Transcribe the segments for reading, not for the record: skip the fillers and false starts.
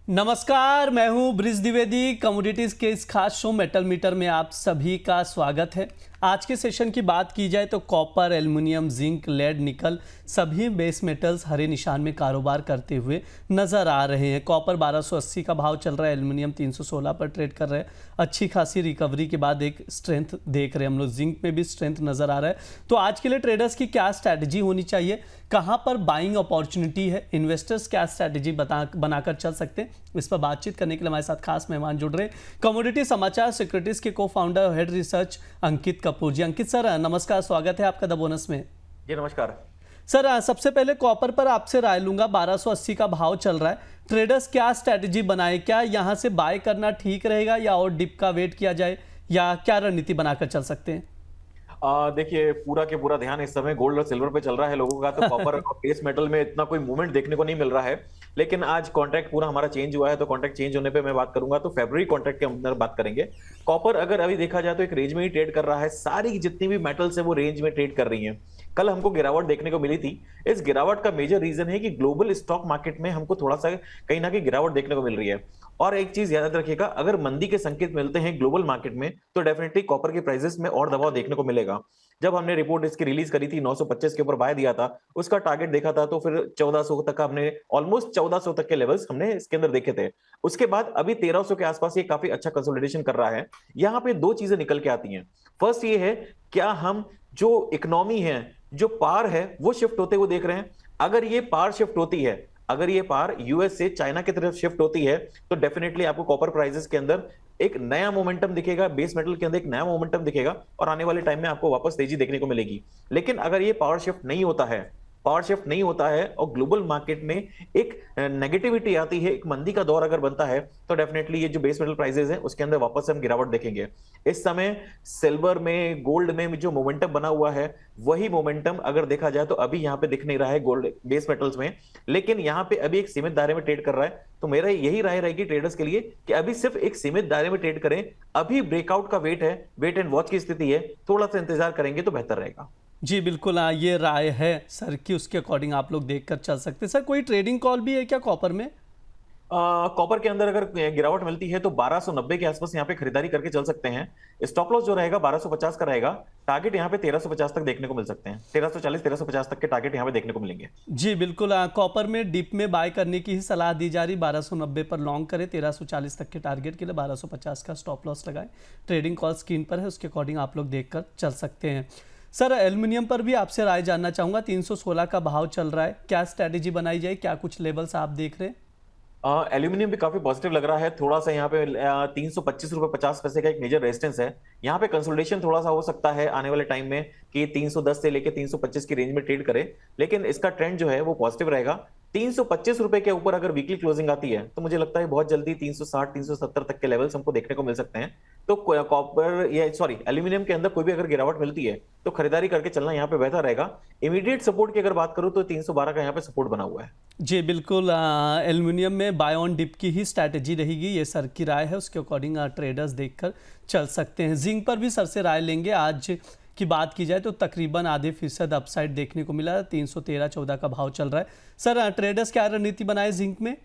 नमस्कार, मैं हूं ब्रिज द्विवेदी। कमोडिटीज के इस खास शो मेटल मीटर में आप सभी का स्वागत है। आज के सेशन की बात की जाए तो कॉपर, एल्युमिनियम, जिंक, लेड, निकल सभी बेस मेटल्स हरे निशान में कारोबार करते हुए नजर आ रहे हैं। कॉपर 1280 का भाव चल रहा है, एल्युमिनियम 316 पर ट्रेड कर रहे हैं। अच्छी खासी रिकवरी के बाद एक स्ट्रेंथ देख रहे हैं हम लोग। जिंक में भी स्ट्रेंथ नजर आ रहा है। तो आज के लिए ट्रेडर्स की क्या स्ट्रैटेजी होनी चाहिए, कहां पर बाइंग अपॉर्चुनिटी है, इन्वेस्टर्स क्या स्ट्रैटेजी बनाकर चल सकते हैं, इस पर बातचीत करने के लिए हमारे साथ खास मेहमान जुड़ रहे हैं। कमोडिटी समाचार सिक्योरिटीज के को फाउंडर हेड रिसर्च अंकित कपूर जी। अंकित सर नमस्कार, स्वागत है आपका द बोनस में। जी नमस्कार सर, सबसे पहले कॉपर पर आपसे राय लूंगा। 1280 का भाव चल रहा है, ट्रेडर्स क्या स्ट्रैटेजी बनाए? क्या यहां से बाय करना ठीक रहेगा या और डिप का वेट किया जाए, या क्या रणनीति बनाकर चल सकते हैं? देखिए, पूरा के पूरा ध्यान इस समय गोल्ड और सिल्वर पे चल रहा है लोगों का। तो कॉपर और बेस मेटल में इतना कोई मूवमेंट देखने को नहीं मिल रहा है। लेकिन आज कॉन्ट्रैक्ट पूरा हमारा चेंज हुआ है, तो कॉन्ट्रैक्ट चेंज होने पे मैं बात करूंगा तो फरवरी कॉन्ट्रैक्ट के अंदर बात करेंगे। कॉपर अगर अभी देखा जाए तो एक रेंज में ही ट्रेड कर रहा है। सारी जितनी भी मेटल्स है वो रेंज में ट्रेड कर रही है। कल हमको गिरावट देखने को मिली थी। इस गिरावट का मेजर रीजन है कि ग्लोबल स्टॉक मार्केट में हमको थोड़ा सा कहीं ना कहीं गिरावट देखने को मिल रही है। और एक चीज याद रखिएगा, अगर मंदी के संकेत मिलते हैं ग्लोबल मार्केट में तो डेफिनेटली कॉपर के प्राइसेस में और दबाव देखने को मिलेगा। जब हमने रिपोर्ट इसकी रिलीज करी थी, 925 के ऊपर बाय दिया था, उसका टारगेट देखा था, तो फिर 1400 तक का हमने ऑलमोस्ट 1400 तक के लेवल्स हमने इसके अंदर देखे थे। उसके बाद अभी 1300 के आसपास ये काफी अच्छा कंसोलिडेशन कर रहा है। यहां पे दो चीजें निकल के आती हैं। फर्स्ट ये है, क्या हम जो इकोनॉमी है, जो पार है, वो शिफ्ट होते हुए देख रहे हैं? अगर ये पार शिफ्ट होती है, अगर ये पार यूएस से चाइना की तरफ शिफ्ट होती है, तो डेफिनेटली आपको कॉपर प्राइसेस के अंदर एक नया मोमेंटम दिखेगा, बेस मेटल के अंदर एक नया मोमेंटम दिखेगा और आने वाले टाइम में आपको वापस तेजी देखने को मिलेगी। लेकिन अगर ये पावर शिफ्ट नहीं होता है, पावर शिफ्ट नहीं होता है और ग्लोबल मार्केट में एक नेगेटिविटी आती है, एक मंदी का दौर अगर बनता है, तो डेफिनेटली ये जो बेस मेटल प्राइसेस हैं उसके अंदर वापस से हम गिरावट देखेंगे। इस समय सिल्वर में, गोल्ड में जो मोमेंटम बना हुआ है, वही मोमेंटम अगर देखा जाए तो अभी यहाँ पे दिख नहीं रहा है गोल्ड बेस मेटल्स में। लेकिन यहाँ पे अभी एक सीमित दायरे में ट्रेड कर रहा है। तो मेरा यही राय रहेगी ट्रेडर्स के लिए कि अभी सिर्फ एक सीमित दायरे में ट्रेड करें। अभी ब्रेकआउट का वेट है, वेट एंड वॉच की स्थिति है, थोड़ा सा इंतजार करेंगे तो बेहतर रहेगा। जी बिल्कुल, ये राय है सर की, उसके अकॉर्डिंग आप लोग देखकर चल सकते हैं। सर, कोई ट्रेडिंग कॉल भी है क्या कॉपर में? कॉपर के अंदर अगर गिरावट मिलती है तो 1290 के आसपास यहाँ पे खरीदारी करके चल सकते हैं। स्टॉप लॉस जो रहेगा 1250 का रहेगा। टारगेट यहाँ पे 1350 तक देखने को मिल सकते हैं। 1340 1350 तक के टारगेट यहाँ पे देखने को मिलेंगे। जी बिल्कुल, कॉपर में डिप में बाय करने की ही सलाह दी जा रही। 1290 पर लॉन्ग करें, 1340 तक के टारगेट के लिए 1250 का स्टॉप लॉस लगाएं। ट्रेडिंग कॉल स्क्रीन पर है, उसके अकॉर्डिंग आप लोग देखकर चल सकते हैं। सर, एल्युमिनियम पर भी आपसे राय जानना चाहूंगा। 316 का भाव चल रहा है, क्या स्ट्रैटेजी बनाई जाए, क्या कुछ लेवल्स आप देख रहे हैं? एल्यूमिनियम भी काफी पॉजिटिव लग रहा है। थोड़ा सा यहाँ पे 325 रुपए 50 पैसे का एक मेजर रेजिस्टेंस है। यहाँ पे कंसोलिडेशन थोड़ा सा हो सकता है आने वाले टाइम में कि 310 से लेके 325 की रेंज में ट्रेड करे। लेकिन इसका ट्रेंड जो है वो पॉजिटिव रहेगा। 325 रुपए के ऊपर अगर वीकली क्लोजिंग आती है तो मुझे लगता है बहुत जल्दी 360 370 तक के लेवल्स हमको देखने को मिल सकते हैं। तो कॉपर या सॉरी एल्यूमिनियम के अंदर कोई भी अगर गिरावट मिलती है तो खरीदारी करके चलना यहाँ पे बेहतर रहेगा। इमीडिएट सपोर्ट की अगर बात करूं तो 312 का यहाँ पे सपोर्ट बना हुआ है। जी बिल्कुल, एल्युमिनियम में बाय ऑन डिप की ही स्ट्रैटेजी रहेगी, ये सर की राय है। उसके अकॉर्डिंग ट्रेडर्स देखकर चल सकते हैं। जिंक पर भी सर से राय लेंगे। आज की बात की जाए तो तकरीबन आधे फीसद अपसाइड देखने को मिला। 313-14 का भाव चल रहा है। सर, ट्रेडर्स क्या रणनीति बनाए जिंक में?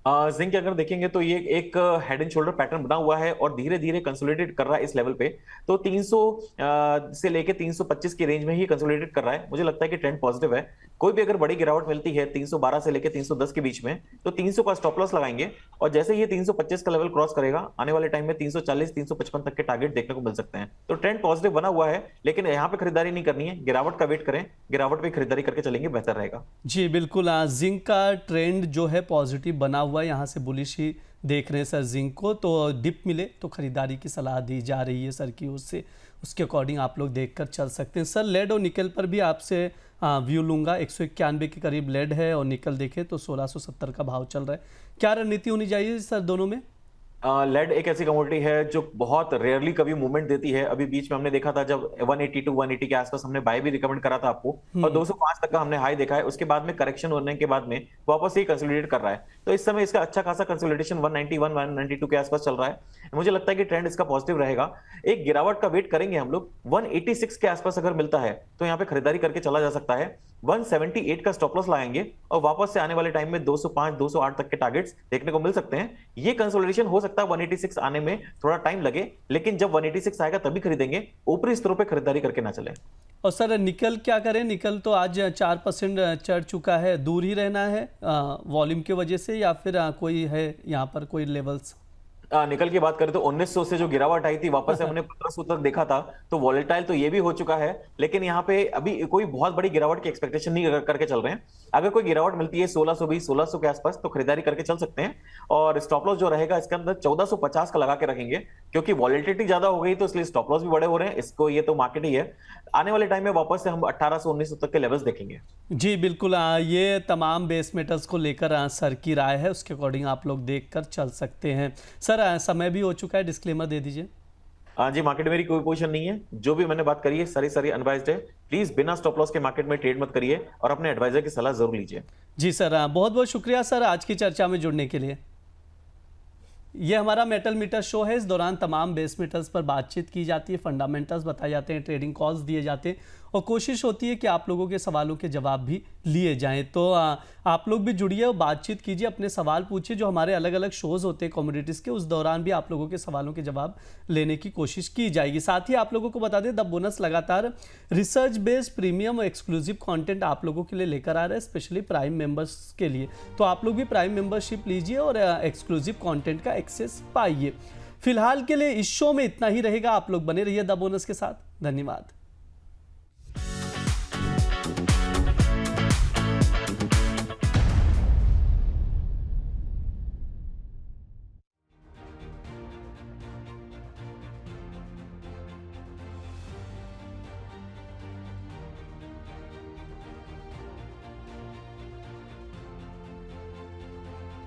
जिंक अगर देखेंगे तो ये एक हेड एंड शोल्डर पैटर्न बना हुआ है और धीरे धीरे कंसोलिडेट कर रहा है इस लेवल पे। तो 300 से लेके 325 की रेंज में ही कंसोलिडेट कर रहा है। मुझे लगता है कि ट्रेंड पॉजिटिव है। कोई भी अगर बड़ी गिरावट मिलती है 312 से लेके 310 के बीच में तो 300 का स्टॉप लॉस लगाएंगे। और जैसे ये 325 का लेवल क्रॉस करेगा, आने वाले टाइम में 340 355 तक के टारगेट देखने को मिल सकते हैं। तो ट्रेंड पॉजिटिव बना हुआ है, लेकिन यहाँ पे खरीदारी नहीं करनी है, गिरावट का वेट करें। गिरावट पे खरीदारी करके चलेंगे, बेहतर रहेगा। जी बिल्कुल, जिंक का ट्रेंड जो है पॉजिटिव बना हुआ है। यहाँ से बुलिश ही देख रहे हैं सर जिंक को। तो डिप मिले तो खरीदारी की सलाह दी जा रही है सर की ओर से। उसके अकॉर्डिंग आप लोग देखकर चल सकते हैं। सर, लेड और निकल पर भी आपसे व्यू लूंगा। 191 के करीब लेड है और निकल देखें तो 1670 का भाव चल रहा है। क्या रणनीति होनी चाहिए सर दोनों में? लेड एक ऐसी कमोडिटी है जो बहुत रेयरली कभी मूवमेंट देती है। अभी बीच में हमने देखा था जब 180 टू 180 के आसपास हमने बाय भी रिकमेंड करा था आपको, और 205 तक का हमने हाई देखा है। उसके बाद में करेक्शन होने के बाद में वापस ही कंसोलिडेट कर रहा है। तो इस समय इसका अच्छा खासा कंसोलिडेशन 191 192 के आसपास चल रहा है। मुझे लगता है कि ट्रेंड इसका पॉजिटिव रहेगा। एक गिरावट का वेट करेंगे हम लोग। 186 के आसपास अगर मिलता है तो यहाँ पे खरीदारी करके चला जा सकता है। 178 का स्टॉप लॉस लगाएंगे और वापस से आने वाले टाइम में 205 208 तक के टारगेट्स देखने को मिल सकते हैं। ये कंसोलिडेशन हो सकता है 186 आने में थोड़ा टाइम लगे, लेकिन जब 186 आएगा तभी खरीदेंगे, ऊपरी स्तरों पे खरीदारी करके ना चले। और सर निकल क्या करें? निकल तो आज 4% चढ़ चुका है, दूर ही रहना है वॉल्यूम की वजह से, या फिर कोई है यहाँ पर कोई लेवल्स? निकल की बात करें तो 1900 से जो गिरावट आई थी वापस से हमने 1500 तक देखा था, तो वॉलेटाइल तो ये भी हो चुका है, लेकिन यहाँ पे अभी कोई बहुत बड़ी गिरावट की एक्सपेक्टेशन नहीं करके चल रहे हैं। अगर कोई गिरावट मिलती है 1620 1600 के आसपास तो खरीदारी करके चल सकते हैं, और स्टॉप लॉस जो रहेगा इसके अंदर 1450 का लगा के रखेंगे, क्योंकि वॉलेटिलिटी ज्यादा हो गई तो इसलिए स्टॉप लॉस भी बड़े हो रहे हैं। इसको ये तो मार्केट ही है, आने वाले टाइम में वापस से हम 1800 1900 तक के लेवल्स देखेंगे। जी बिल्कुल, ये तमाम बेस मेटल्स को लेकर सर की राय है, उसके अकॉर्डिंग आप लोग देखकर चल सकते हैं। सर समय भी हो चुका है, डिस्क्लेमर दे दीजिए। जी, मार्केट में मेरी कोई पोजीशन नहीं है, जो भी मैंने बात करी है सारी अनवाइज्ड है। प्लीज बिना स्टॉप लॉस के मार्केट में ट्रेड मत करिए और अपने एडवाइजर की सलाह जरूर लीजिए। जी सर, बहुत बहुत शुक्रिया सर आज की चर्चा में जुड़ने के लिए। ये हमारा मेटल मीटर शो है, इस दौरान तमाम बेस मेटल्स पर बातचीत की जाती है, फंडामेंटल्स बताए जाते हैं, ट्रेडिंग कॉल्स दिए जाते हैं, और कोशिश होती है कि आप लोगों के सवालों के जवाब भी लिए जाएं। तो आप लोग भी जुड़िए और बातचीत कीजिए, अपने सवाल पूछिए। जो हमारे अलग अलग शोज़ होते हैं कमोडिटीज़ के, उस दौरान भी आप लोगों के सवालों के जवाब लेने की कोशिश की जाएगी। साथ ही आप लोगों को बता दें, द बोनस लगातार रिसर्च बेस्ड प्रीमियम और एक्सक्लूसिव कंटेंट आप लोगों के लिए लेकर आ रहा है, स्पेशली प्राइम मेंबर्स के लिए। तो आप लोग भी प्राइम मेंबरशिप लीजिए और एक्सक्लूसिव कंटेंट का एक्सेस पाइए। फिलहाल के लिए इस शो में इतना ही रहेगा। आप लोग बने रहिए द बोनस के साथ। धन्यवाद।